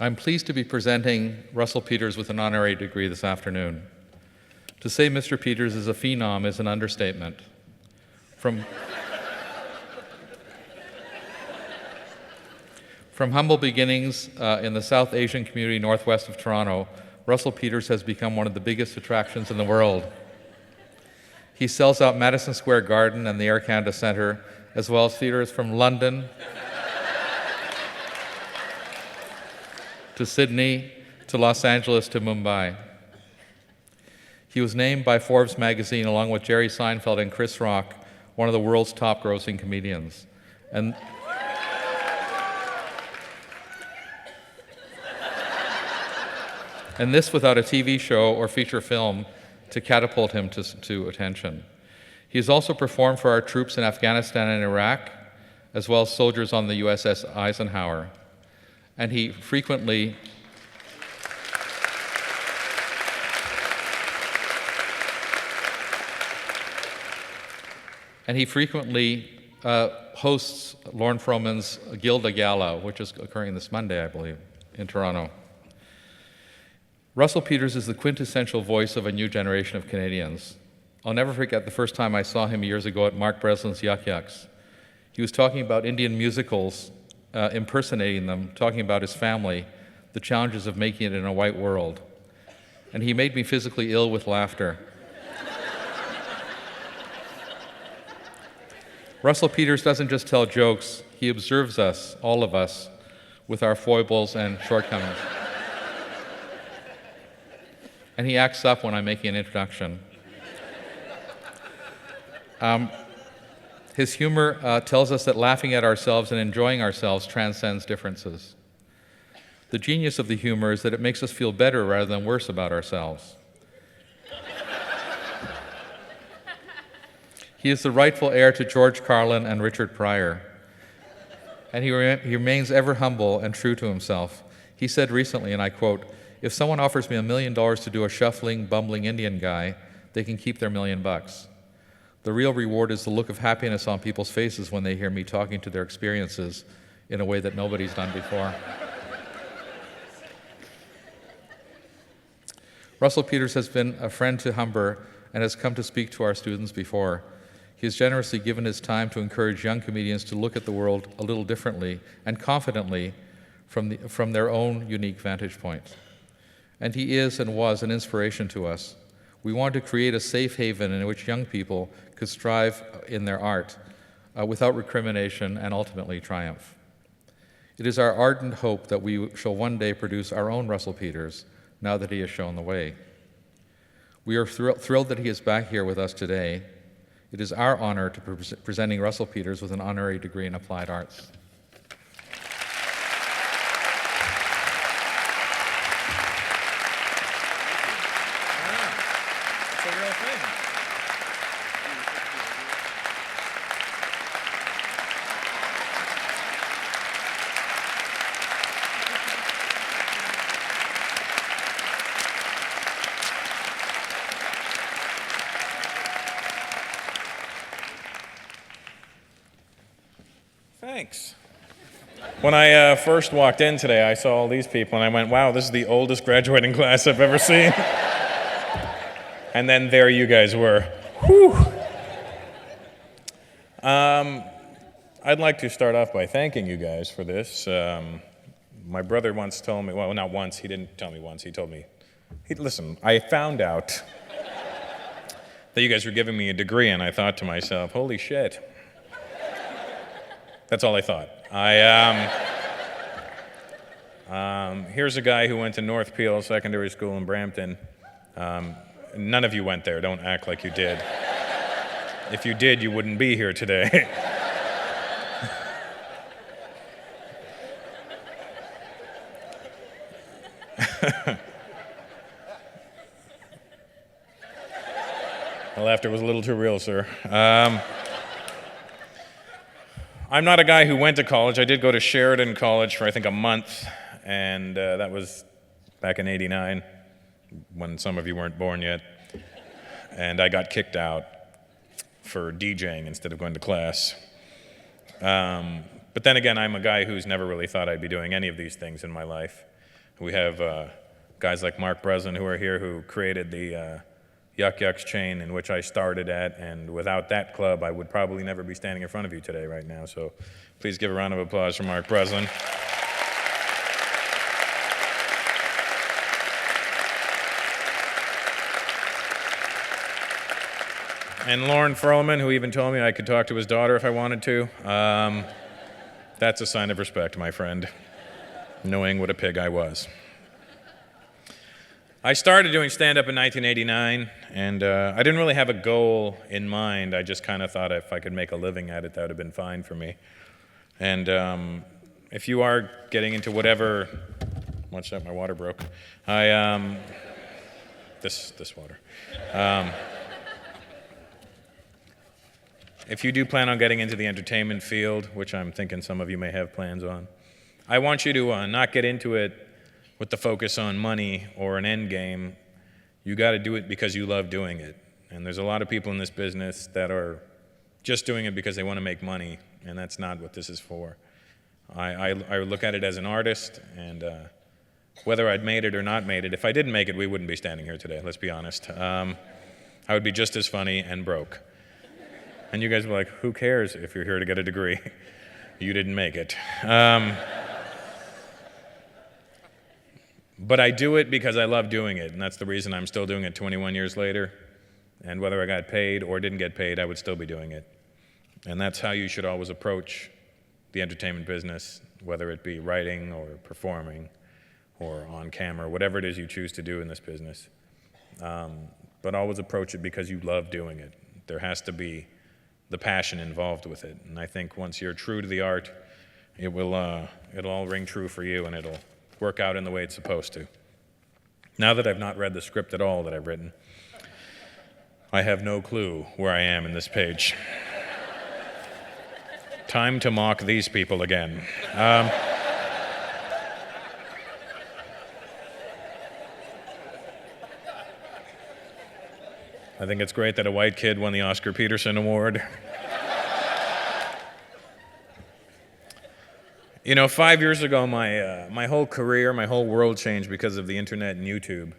I'm pleased to be presenting Russell Peters with an honorary degree this afternoon. To say Mr. Peters is a phenom is an understatement. From humble beginnings in the South Asian community northwest of Toronto, Russell Peters has become one of the biggest attractions in the world. He sells out Madison Square Garden and the Air Canada Centre, as well as theatres from London to Sydney to Los Angeles to Mumbai. He was named by Forbes magazine, along with Jerry Seinfeld and Chris Rock, one of the world's top grossing comedians. And this without a TV show or feature film to catapult him to attention. He has also performed for our troops in Afghanistan and Iraq, as well as soldiers on the USS Eisenhower. And he frequently hosts Lorne Frohman's Gilda Gala, which is occurring this Monday, I believe, in Toronto. Russell Peters is the quintessential voice of a new generation of Canadians. I'll never forget the first time I saw him years ago at Mark Breslin's Yuck Yucks. He was talking about Indian musicals, impersonating them, talking about his family, the challenges of making it in a white world. And he made me physically ill with laughter. Russell Peters doesn't just tell jokes, he observes us, all of us, with our foibles and shortcomings. And he acts up when I'm making an introduction. His humor tells us that laughing at ourselves and enjoying ourselves transcends differences. The genius of the humor is that it makes us feel better rather than worse about ourselves. He is the rightful heir to George Carlin and Richard Pryor. And he remains ever humble and true to himself. He said recently, and I quote, "If someone offers me $1 million to do a shuffling, bumbling Indian guy, they can keep their $1 million. The real reward is the look of happiness on people's faces when they hear me talking to their experiences in a way that nobody's done before." Russell Peters has been a friend to Humber and has come to speak to our students before. He has generously given his time to encourage young comedians to look at the world a little differently and confidently from their own unique vantage point. And he is and was an inspiration to us. We want to create a safe haven in which young people could strive in their art without recrimination and ultimately triumph. It is our ardent hope that we shall one day produce our own Russell Peters, now that he has shown the way. We are thrilled that he is back here with us today. It is our honor to be presenting Russell Peters with an honorary degree in applied arts. Thanks. When I first walked in today, I saw all these people, and I went, wow, this is the oldest graduating class I've ever seen. And then there you guys were. Whew. I'd like to start off by thanking you guys for this. My brother once told me, well, not once, he didn't tell me once, he told me, listen, I found out that you guys were giving me a degree, and I thought to myself, holy shit. That's all I thought. Here's a guy who went to North Peel Secondary School in Brampton. None of you went there. Don't act like you did. If you did, you wouldn't be here today. The laughter was a little too real, sir. I'm not a guy who went to college. I did go to Sheridan College for, I think, a month, and that was back in '89, when some of you weren't born yet. And I got kicked out for DJing instead of going to class. But then again, I'm a guy who's never really thought I'd be doing any of these things in my life. We have guys like Mark Breslin who are here who created the Yuck Yucks chain in which I started at, and without that club, I would probably never be standing in front of you today right now. So please give a round of applause for Mark Breslin. And Lauren Ferlman, who even told me I could talk to his daughter if I wanted to. That's a sign of respect, my friend, knowing what a pig I was. I started doing stand-up in 1989, and I didn't really have a goal in mind. I just kind of thought if I could make a living at it, that would have been fine for me. And if you are getting into whatever... Watch that, my water broke. This water. If you do plan on getting into the entertainment field, which I'm thinking some of you may have plans on, I want you to not get into it with the focus on money or an end game. You got to do it because you love doing it. And there's a lot of people in this business that are just doing it because they want to make money, and that's not what this is for. I look at it as an artist, and whether I'd made it or not made it, if I didn't make it, we wouldn't be standing here today, let's be honest. I would be just as funny and broke. And you guys were like, who cares if you're here to get a degree? You didn't make it. But I do it because I love doing it, and that's the reason I'm still doing it 21 years later. And whether I got paid or didn't get paid, I would still be doing it. And that's how you should always approach the entertainment business, whether it be writing or performing or on camera, whatever it is you choose to do in this business. But always approach it because you love doing it. There has to be the passion involved with it. And I think once you're true to the art, it'll all ring true for you, and it'll work out in the way it's supposed to. Now that I've not read the script at all that I've written, I have no clue where I am in this page. Time to mock these people again. I think it's great that a white kid won the Oscar Peterson Award. You know, 5 years ago, my whole career, my whole world changed because of the internet and YouTube.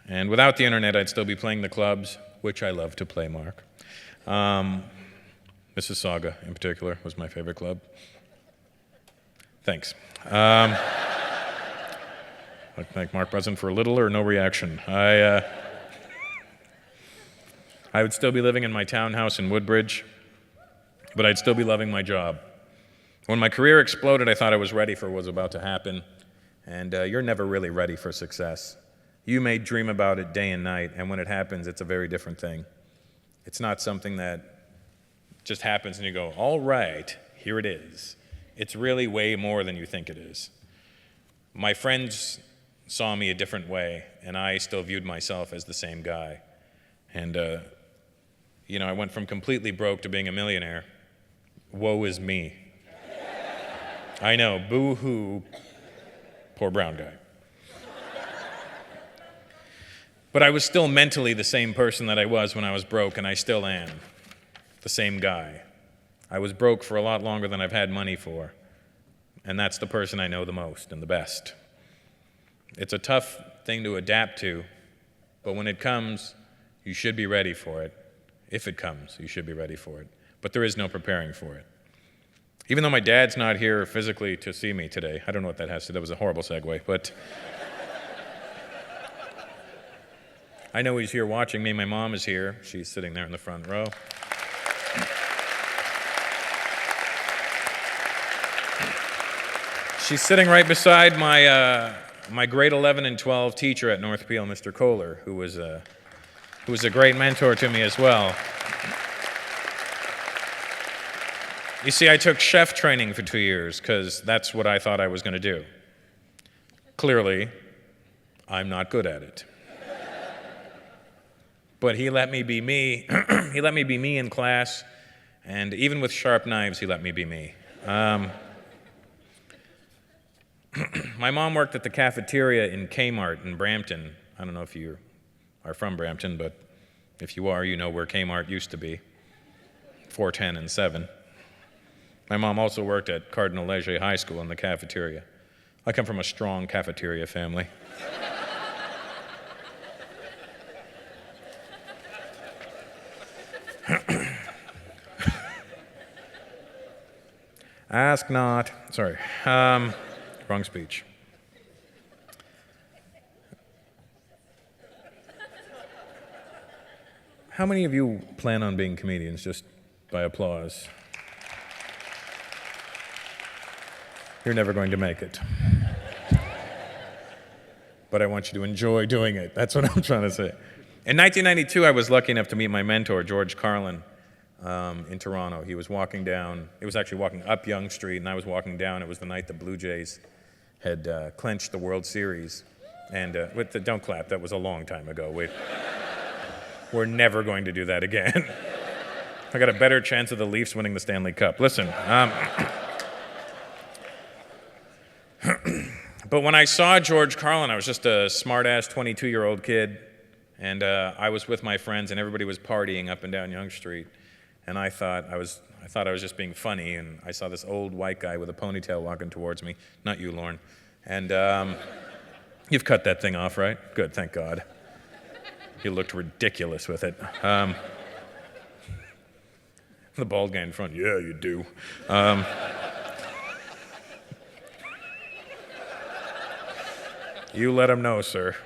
And without the internet, I'd still be playing the clubs, which I love to play, Mark. Mississauga, in particular, was my favorite club. Thanks. I'd thank Mark Breslin for a little or no reaction. I would still be living in my townhouse in Woodbridge, but I'd still be loving my job. When my career exploded, I thought I was ready for what was about to happen, and you're never really ready for success. You may dream about it day and night, and when it happens, it's a very different thing. It's not something that just happens and you go, all right, here it is. It's really way more than you think it is. My friends saw me a different way, and I still viewed myself as the same guy. And you know, I went from completely broke to being a millionaire. Woe is me. I know, boo-hoo, poor brown guy. But I was still mentally the same person that I was when I was broke, and I still am the same guy. I was broke for a lot longer than I've had money for, and that's the person I know the most and the best. It's a tough thing to adapt to, but when it comes, you should be ready for it. If it comes, you should be ready for it. But there is no preparing for it. Even though my dad's not here physically to see me today, I don't know what that has to do, that was a horrible segue, but I know he's here watching me. My mom is here. She's sitting there in the front row. She's sitting right beside my grade 11 and 12 teacher at North Peel, Mr. Kohler, who was a great mentor to me as well. You see, I took chef training for 2 years because that's what I thought I was going to do. Clearly, I'm not good at it. But he let me be me. He let me be me in class, and even with sharp knives, he let me be me. My mom worked at the cafeteria in Kmart in Brampton. I don't know if you are from Brampton, but if you are, you know where Kmart used to be, 410 and 7. My mom also worked at Cardinal Leger High School in the cafeteria. I come from a strong cafeteria family. Ask not. Sorry. Wrong speech. How many of you plan on being comedians, just by applause? You're never going to make it. But I want you to enjoy doing it. That's what I'm trying to say. In 1992, I was lucky enough to meet my mentor, George Carlin, in Toronto. He was walking down, he was actually walking up Yonge Street, and I was walking down. It was the night the Blue Jays had clinched the World Series. And don't clap, that was a long time ago. We're never going to do that again. I got a better chance of the Leafs winning the Stanley Cup. Listen, but when I saw George Carlin, I was just a smart-ass 22-year-old kid, and I was with my friends, and everybody was partying up and down Yonge Street, and I thought I was just being funny, and I saw this old white guy with a ponytail walking towards me. Not you, Lorne. And you've cut that thing off, right? Good, thank God. He looked ridiculous with it. The bald guy in front, yeah, you do. You let him know, sir.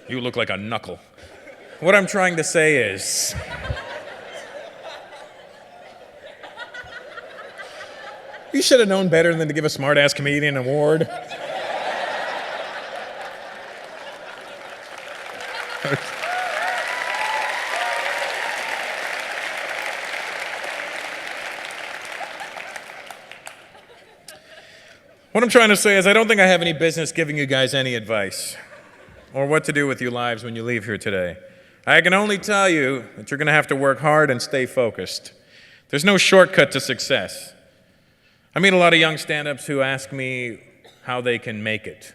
You look like a knuckle. What I'm trying to say is, you should have known better than to give a smart-ass comedian an award. What I'm trying to say is I don't think I have any business giving you guys any advice or what to do with your lives when you leave here today. I can only tell you that you're going to have to work hard and stay focused. There's no shortcut to success. I meet a lot of young stand-ups who ask me how they can make it.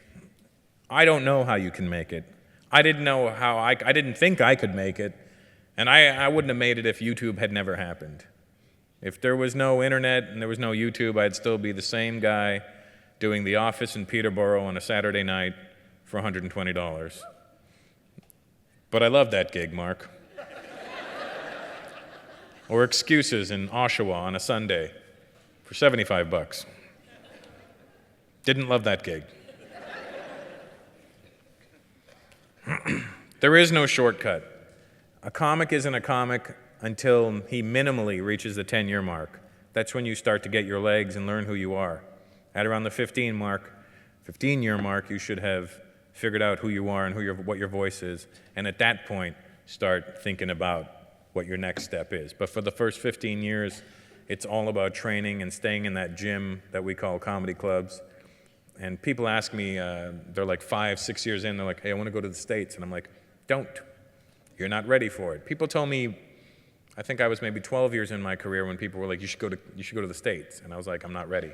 I don't know how you can make it. I didn't think I could make it, and I wouldn't have made it if YouTube had never happened. If there was no internet and there was no YouTube, I'd still be the same guy doing The Office in Peterborough on a Saturday night for $120. But I love that gig, Mark. Or Excuses in Oshawa on a Sunday for $75. Didn't love that gig. There is no shortcut. A comic isn't a comic until he minimally reaches the 10-year mark. That's when you start to get your legs and learn who you are. At around the 15-year mark, you should have figured out who you are and what your voice is. And at that point, start thinking about what your next step is. But for the first 15 years, it's all about training and staying in that gym that we call comedy clubs. And people ask me, they're like 5, 6 years in, they're like, hey, I want to go to the States. And I'm like, don't. You're not ready for it. People told me, I think I was maybe 12 years in my career when people were like, you should go to the States. And I was like, I'm not ready.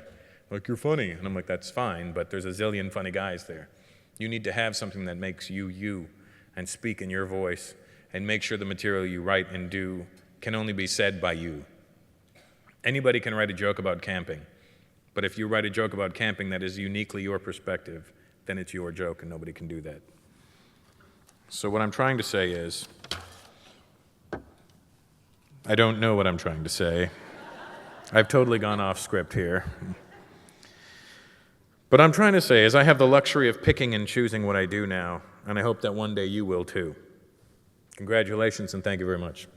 Like, you're funny. And I'm like, that's fine, but there's a zillion funny guys there. You need to have something that makes you you and speak in your voice and make sure the material you write and do can only be said by you. Anybody can write a joke about camping, but if you write a joke about camping that is uniquely your perspective, then it's your joke and nobody can do that. So what I'm trying to say is, I don't know what I'm trying to say. I've totally gone off script here. What I'm trying to say is I have the luxury of picking and choosing what I do now, and I hope that one day you will too. Congratulations and thank you very much.